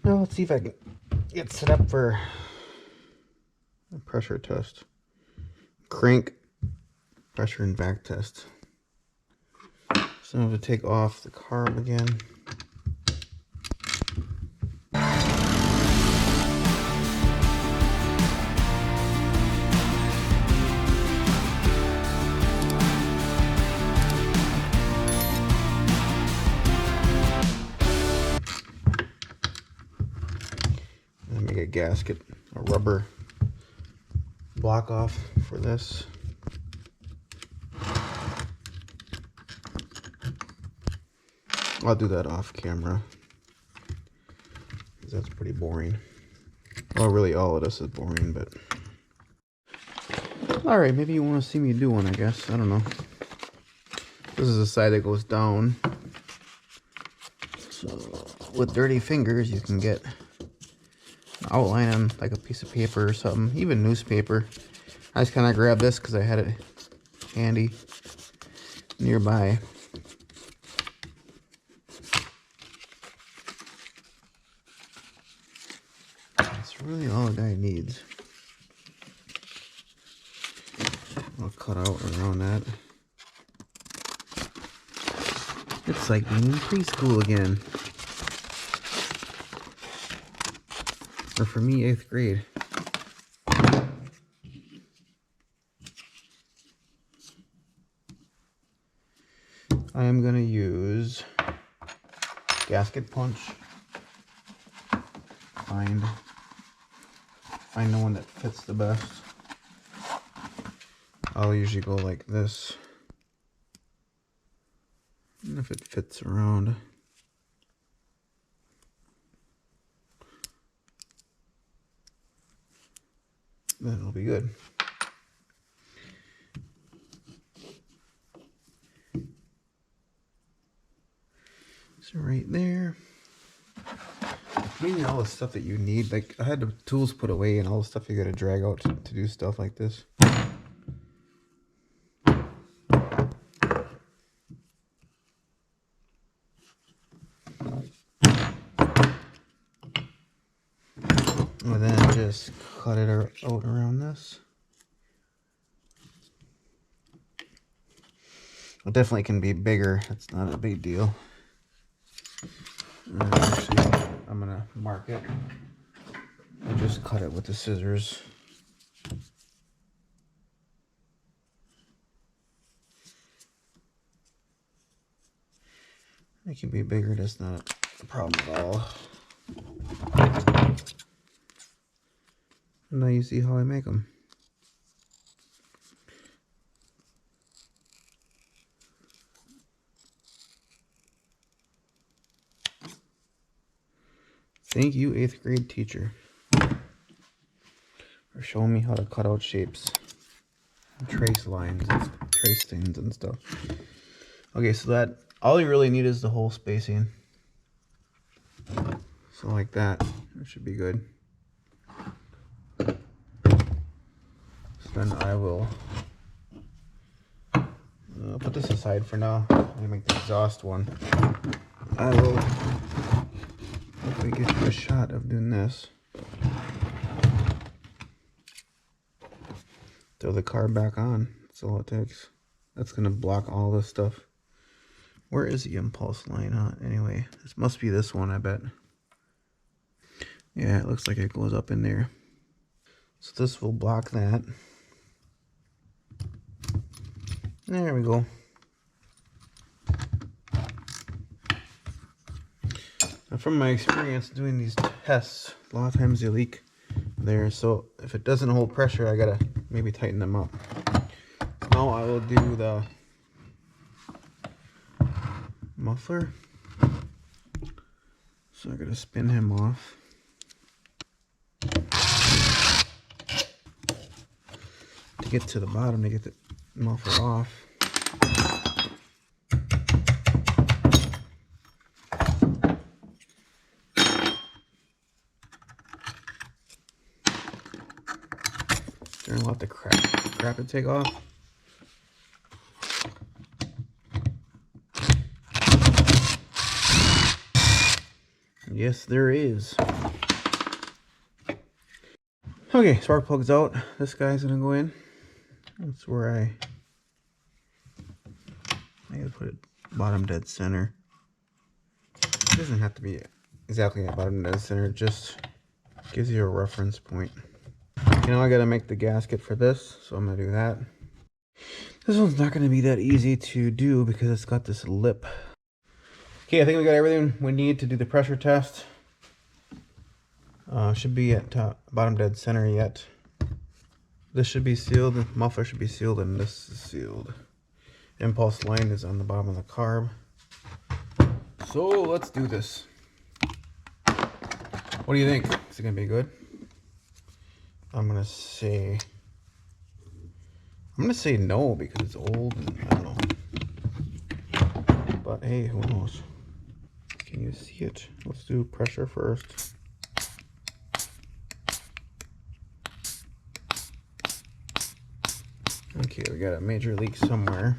Now let's see if I can get set up for a pressure test. Crank pressure and back test. So I'm going to take off the carb again. Make a gasket, a rubber block off for this. I'll do that off camera because that's pretty boring. Well, really all of this is boring, but all right, maybe you want to see me do one, I guess. I don't know. This is the side that goes down, so with dirty fingers you can get outline on like a piece of paper or something, even newspaper. I just kind of grabbed this because I had it handy nearby. That's really all a guy needs. I'll cut out around that. It's like being in preschool again. Or for me, 8th grade. I am going to use gasket punch. Find the one that fits the best. I'll usually go like this. And if it fits around. Then it'll be good. So right there. Meaning all the stuff that you need. Like I had the tools put away and all the stuff you gotta drag out to do stuff like this. And then just cut it out around this. It definitely can be bigger. It's not a big deal. Actually, I'm gonna mark it and just cut it with the scissors. It can be bigger. That's not a problem at all. And now you see how I make them. Thank you, 8th grade teacher, for showing me how to cut out shapes, and trace lines, and trace things and stuff. Okay, so that all you really need is the hole spacing. So like that, it should be good. So then I will put this aside for now. I'm gonna make the exhaust one. I will hopefully get you a shot of doing this. Throw the car back on. That's all it takes. That's gonna block all this stuff. Where is the impulse line? Anyway, this must be this one, I bet. Yeah, it looks like it goes up in there. So this will block that. There we go. Now from my experience doing these tests, a lot of times they leak there. So if it doesn't hold pressure, I gotta maybe tighten them up. Now I will do the muffler. So I gotta spin him off. To get to the bottom, to get the muffler off. There's a lot of crap to take off. Yes, there is. Okay, spark plug's out. This guy's gonna go in. That's where I gotta put it bottom dead center. It doesn't have to be exactly at bottom dead center, it just gives you a reference point. You know, I gotta make the gasket for this, so I'm gonna do that. This one's not gonna be that easy to do because it's got this lip. Okay, I think we got everything we need to do the pressure test. Should be at bottom dead center yet. This should be sealed, the muffler should be sealed, and this is sealed. Impulse line is on the bottom of the carb. So let's do this. What do you think? Is it gonna be good? I'm gonna say no because it's old and I don't know. But hey, who knows? Can you see it? Let's do pressure first. Okay, we got a major leak somewhere.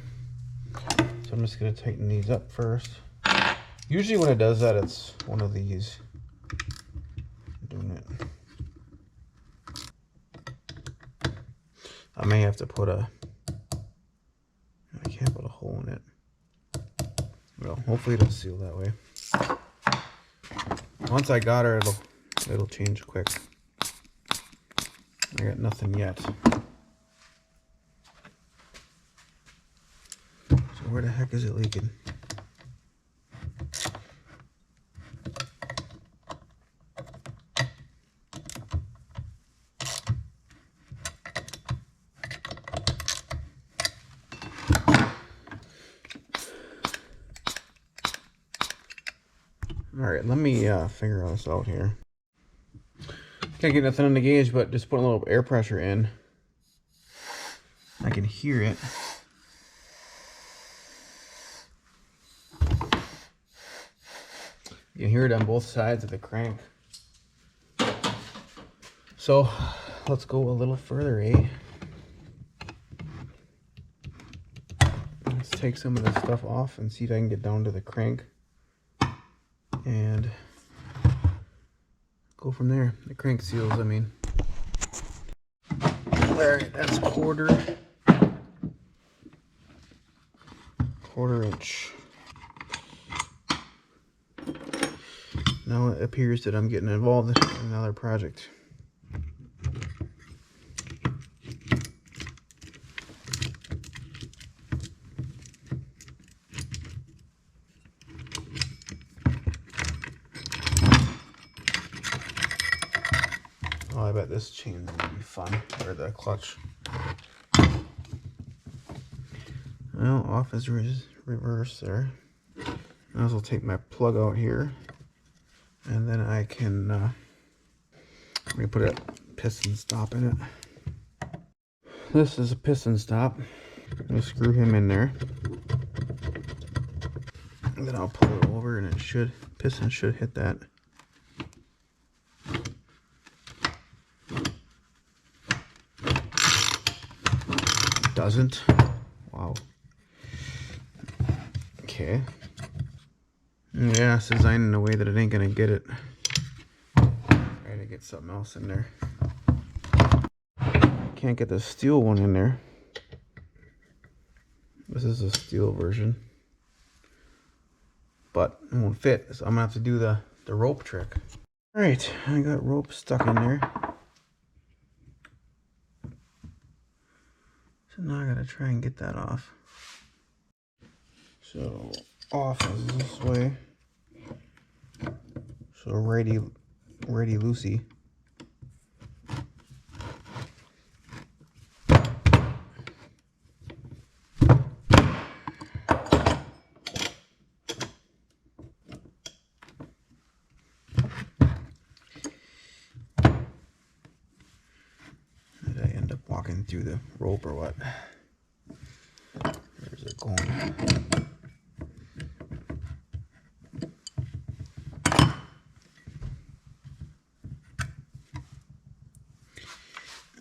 So I'm just gonna tighten these up first. Usually when it does that, it's one of these. I'm doing it. I may have to put I can't put a hole in it. Well, hopefully it'll seal that way. Once I got her, it'll change quick. I got nothing yet. So where the heck is it leaking? Alright, let me figure this out here. Can't get nothing on the gauge, but just put a little air pressure in. I can hear it. You can hear it on both sides of the crank. So let's go a little further, eh? Let's take some of this stuff off and see if I can get down to the crank and go from there. The crank seals, I mean. Alright, that's quarter inch. Now it appears that I'm getting involved in another project. Oh, I bet this chain's gonna be fun, or the clutch. Well, off is reverse there. I also take my plug out here, and then I can I'm gonna put a piston stop in it. This is a piston stop. I'm gonna screw him in there, and then I'll pull it over, and piston should hit that. Doesn't. Wow. Okay. Yeah, it's designed in a way that it ain't gonna get it. Try to get something else in there. Can't get the steel one in there. This is a steel version, but it won't fit, so I'm gonna have to do the rope trick. All right, I got rope stuck in there. So now I gotta try and get that off. So off is this way. So righty loosey. Did I end up walking through the rope or what? Where's it going?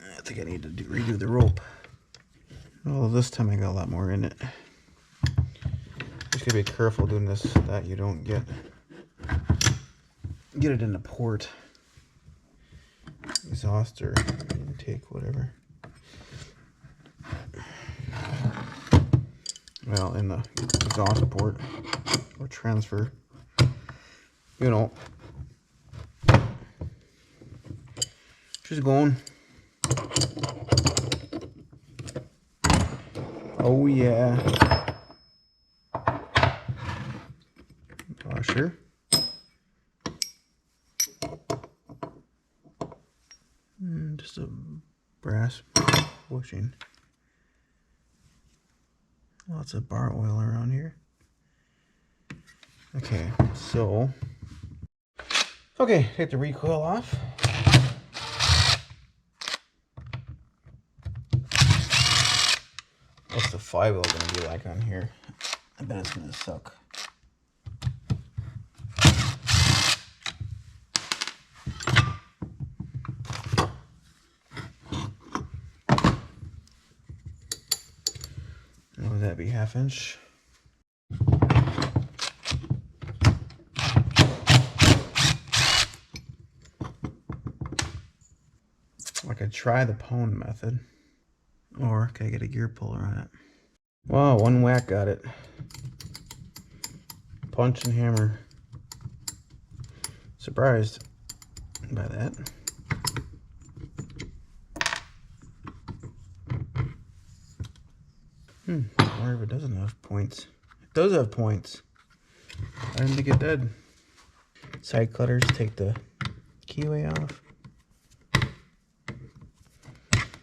I think I need to redo the rope. Well, this time I got a lot more in it. Just gotta be careful doing this that you don't get it in the port. exhaust or intake, whatever. Well, in the exhaust port or transfer, you know. She's going. Oh yeah. Washer. Just a brass bushing. Lots of bar oil around here. Okay, so take the recoil off. What's the flywheel gonna be like on here? I bet it's gonna suck. What would that be, 1/2 inch? I could try the pound method, or can I get a gear puller on it? Wow, one whack got it. Punch and hammer. Surprised by that. I wonder if it doesn't have points. It does have points. I didn't think it did. Side cutters take the keyway off.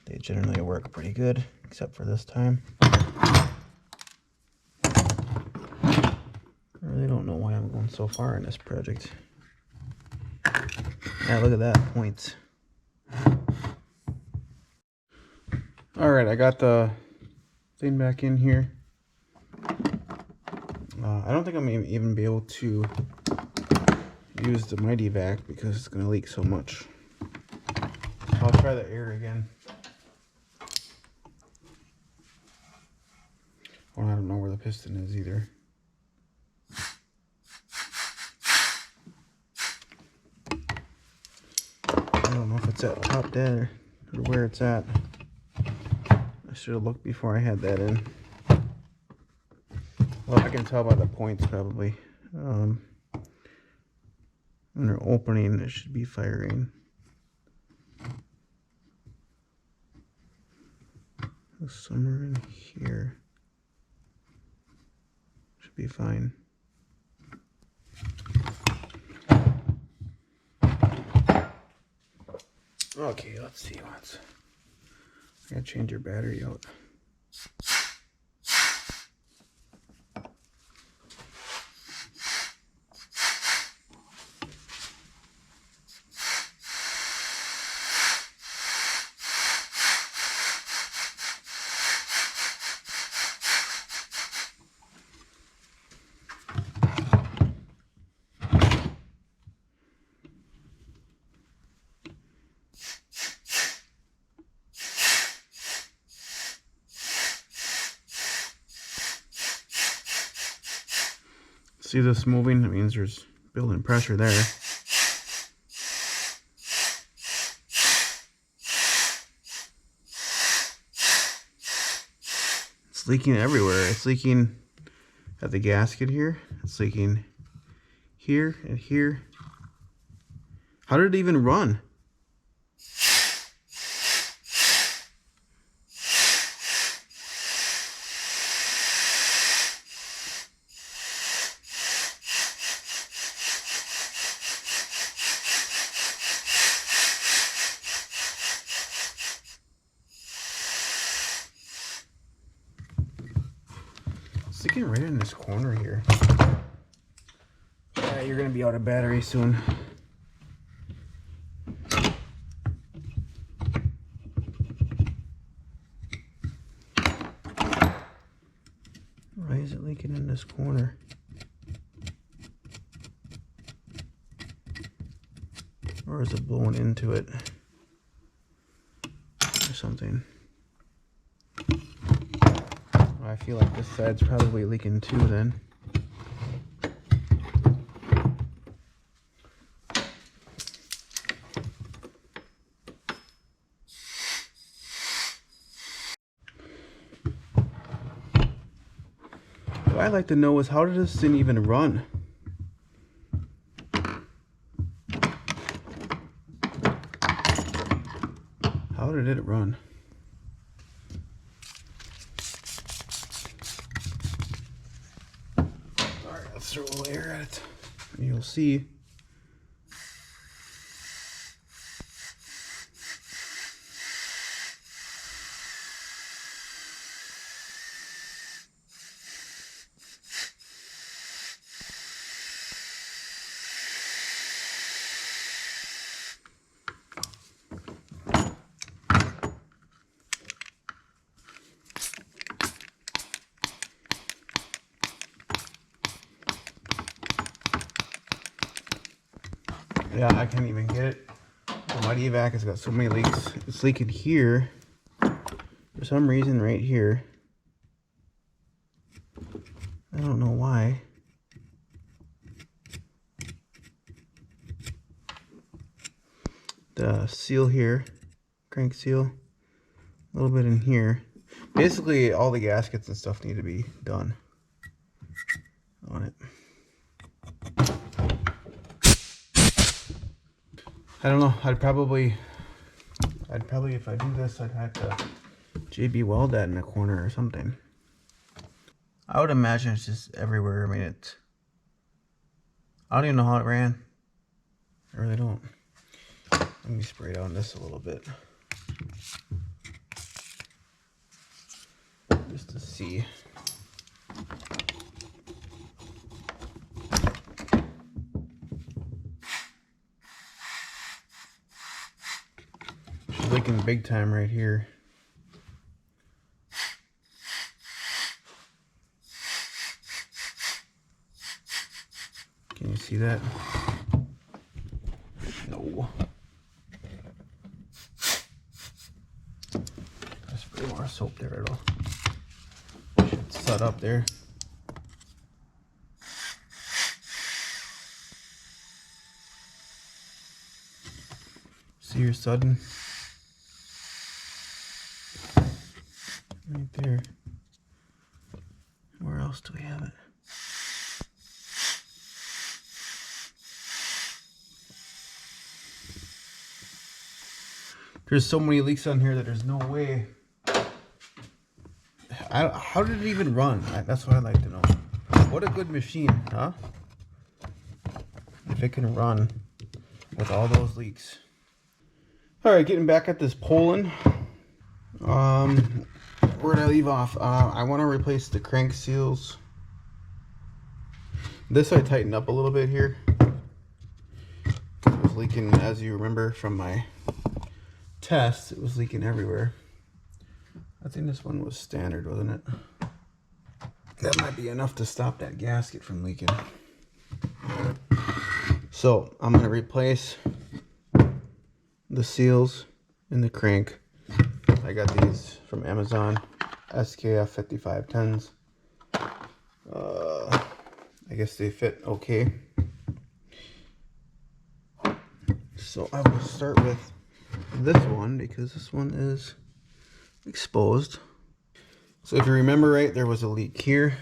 They generally work pretty good, except for this time. I really don't know why I'm going so far in this project. Yeah, look at that, points. Alright, I got the thing back in here. I don't think I'm gonna even be able to use the Mighty Vac because it's gonna leak so much. I'll try the air again. Well, I don't know where the piston is either. I don't know if it's at top dead or where it's at. I should have looked before I had that in. Well, I can tell by the points probably. When they're opening, it should be firing. Somewhere in here. Should be fine. Okay, let's see what's. I gotta change your battery out. See this moving? That means there's building pressure there. It's leaking everywhere. It's leaking at the gasket here. It's leaking here and here. How did it even run? Sticking right in this corner here. Yeah, you're gonna be out of battery soon. Why is it leaking in this corner? Or is it blowing into it? Or something. I feel like this side's probably leaking too then. What I'd like to know is, how did this thing even run? How did it run? Alright, let's throw a little air at it. And you'll see. Yeah, I can't even get it. The Mighty Evac has got so many leaks. It's leaking here. For some reason, right here. I don't know why. The seal here, crank seal, a little bit in here. Basically, all the gaskets and stuff need to be done on it. I don't know. I'd probably, if I do this, I'd have to JB weld that in a corner or something. I would imagine it's just everywhere. I mean, I don't even know how it ran. I really don't. Let me spray down this a little bit, just to see. She's leaking big time right here. Can you see that? No. I'll spray more soap there. It'll should set up there. See your sudden right there. Where else do we have it? There's so many leaks on here that there's no way. How did it even run? That's what I'd like to know. What a good machine, huh? If it can run with all those leaks. Alright, getting back at this Poulan. Where did I leave off? I want to replace the crank seals. This I tightened up a little bit here. It was leaking, as you remember from my test, it was leaking everywhere. I think this one was standard, wasn't it? That might be enough to stop that gasket from leaking. So I'm going to replace the seals in the crank. I got these from Amazon, SKF 5510s. I guess they fit okay. So I will start with this one because this one is exposed. So if you remember right, there was a leak here,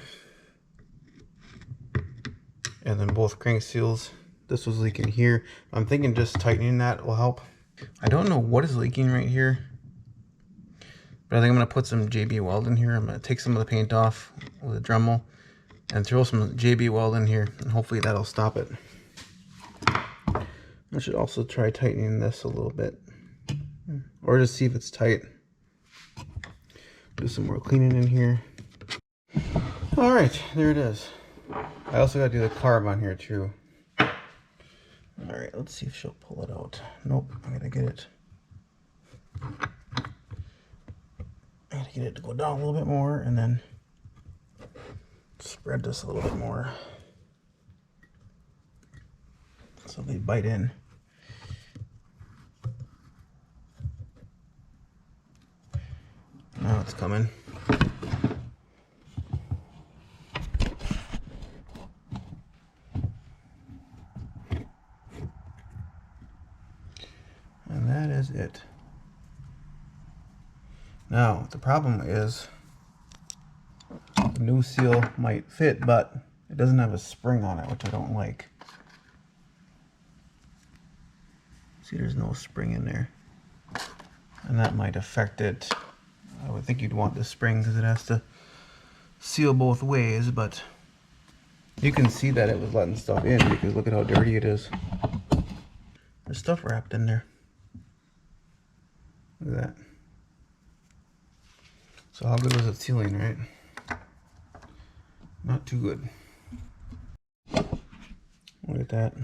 and then both crank seals, this was leaking here. I'm thinking just tightening that will help. I don't know what is leaking right here, but I think I'm going to put some JB weld in here. I'm going to take some of the paint off with a Dremel and throw some JB weld in here, and hopefully that'll stop it. I should also try tightening this a little bit, or just see if it's tight. Do some more cleaning in here. All right, there it is. I also got to do the carb on here too. All right, let's see if she'll pull it out. Nope, I gotta get it. I gotta get it to go down a little bit more, and then spread this a little bit more so they bite in. Now it's coming. And that is it. Now, the problem is the new seal might fit, but it doesn't have a spring on it, which I don't like. See, there's no spring in there, and that might affect it. I would think you'd want the spring because it has to seal both ways, but you can see that it was letting stuff in because look at how dirty it is. There's stuff wrapped in there. Look at that. So how good was it sealing, right? Not too good. Look at that.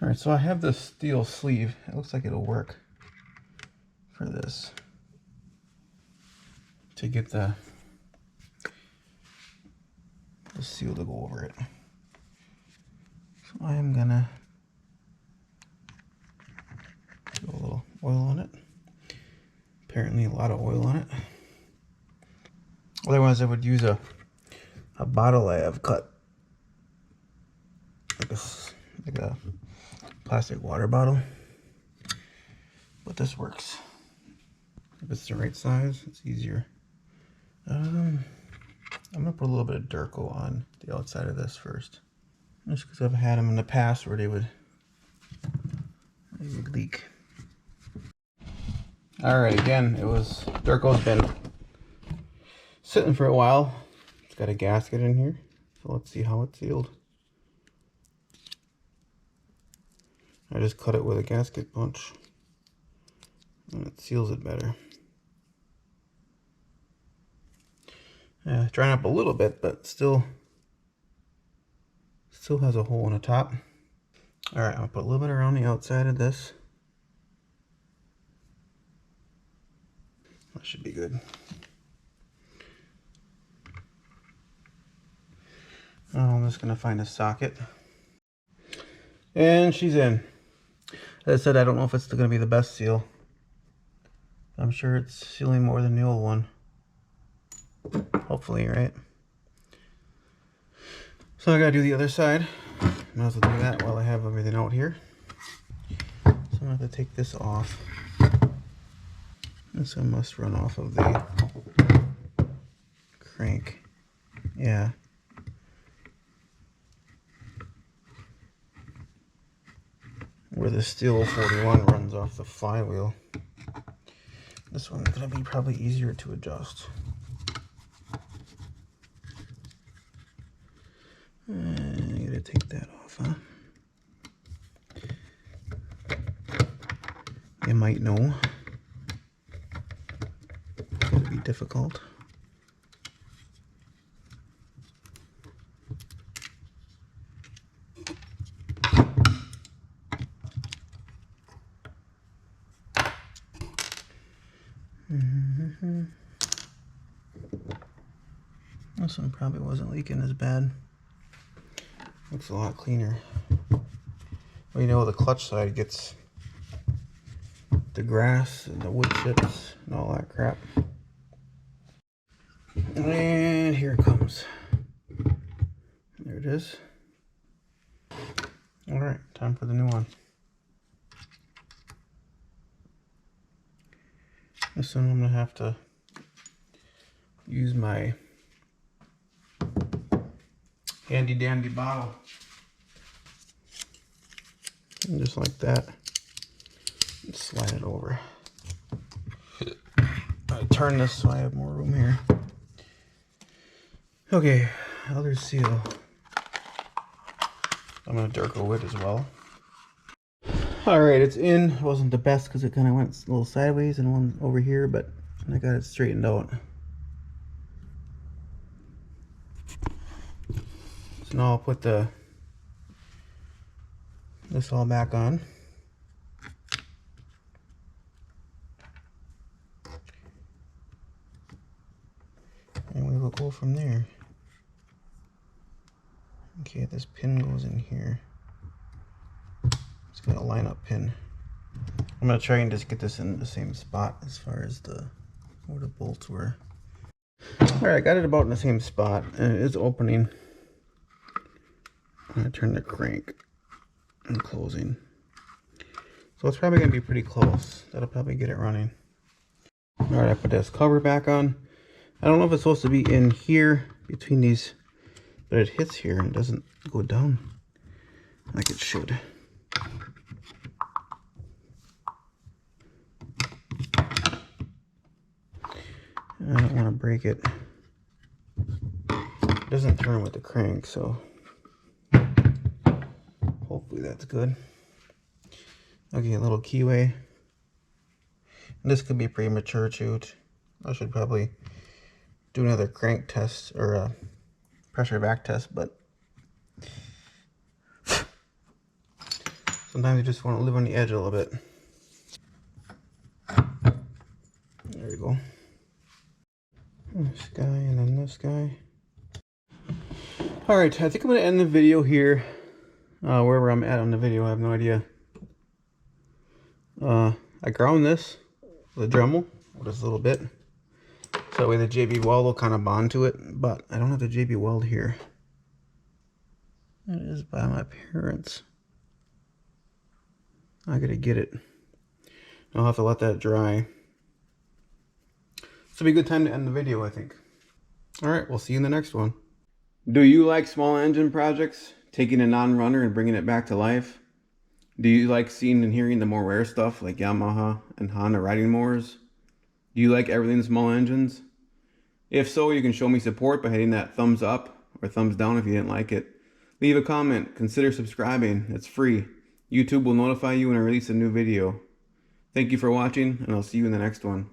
Alright, so I have this steel sleeve. It looks like it'll work for this. To get the seal to go over it. So I am gonna do a little oil on it. Apparently a lot of oil on it. Otherwise I would use a bottle I have cut. Like a plastic water bottle. But this works. If it's the right size, it's easier. I'm gonna put a little bit of Durco on the outside of this first. Just because I've had them in the past where they would leak. Alright, again, Durco's been sitting for a while. It's got a gasket in here. So let's see how it's sealed. I just cut it with a gasket punch. And it seals it better. Yeah, drying up a little bit, but still has a hole in the top. Alright, I'm gonna put a little bit around the outside of this. That should be good. Now I'm just gonna find a socket. And she's in. As I said, I don't know if it's gonna be the best seal. I'm sure it's sealing more than the old one. Hopefully, right? So I gotta do the other side. Might as well do that while I have everything out here. So I'm gonna have to take this off. This one must run off of the crank. Yeah. Where the steel 41 runs off the flywheel. This one's gonna be probably easier to adjust. And you gotta take that off, huh? You might know. It's gonna be difficult. This one probably wasn't leaking as bad. Looks a lot cleaner. Well, you know, the clutch side gets the grass and the wood chips and all that crap. And here it comes. There it is. All right, time for the new one. This one I'm gonna have to use my handy dandy bottle. And just like that, slide it over. I turn this so I have more room here. Okay, other seal. I'm gonna Durco it as well. All right, it's in. It wasn't the best because it kind of went a little sideways and one over here, but I got it straightened out. So now I'll put this all back on. And we will go from there. Okay, this pin goes in here. It's got a line-up pin. I'm gonna try and just get this in the same spot as far as where the bolts were. All right, I got it about in the same spot, and it is opening. I'm gonna turn the crank and closing. So it's probably gonna be pretty close. That'll probably get it running. All right, I put this cover back on. I don't know if it's supposed to be in here between these, but it hits here and doesn't go down like it should. I don't want to break it. It doesn't turn with the crank, so hopefully that's good. Okay, a little keyway. And this could be premature too. I should probably do another crank test or a pressure back test, but sometimes you just want to live on the edge a little bit. There we go. This guy and then this guy. All right, I think I'm going to end the video here. Wherever I'm at on the video, I have no idea. I ground this with a Dremel just a little bit. So that way the JB weld will kind of bond to it, but I don't have the JB weld here. It is by my parents. I gotta get it. I'll have to let that dry. This will be a good time to end the video, I think. All right, we'll see you in the next one. Do you like small engine projects? Taking a non-runner and bringing it back to life? Do you like seeing and hearing the more rare stuff like Yamaha and Honda riding mowers? Do you like everything small engines? If so, you can show me support by hitting that thumbs up or thumbs down if you didn't like it. Leave a comment, consider subscribing, it's free. YouTube will notify you when I release a new video. Thank you for watching, and I'll see you in the next one.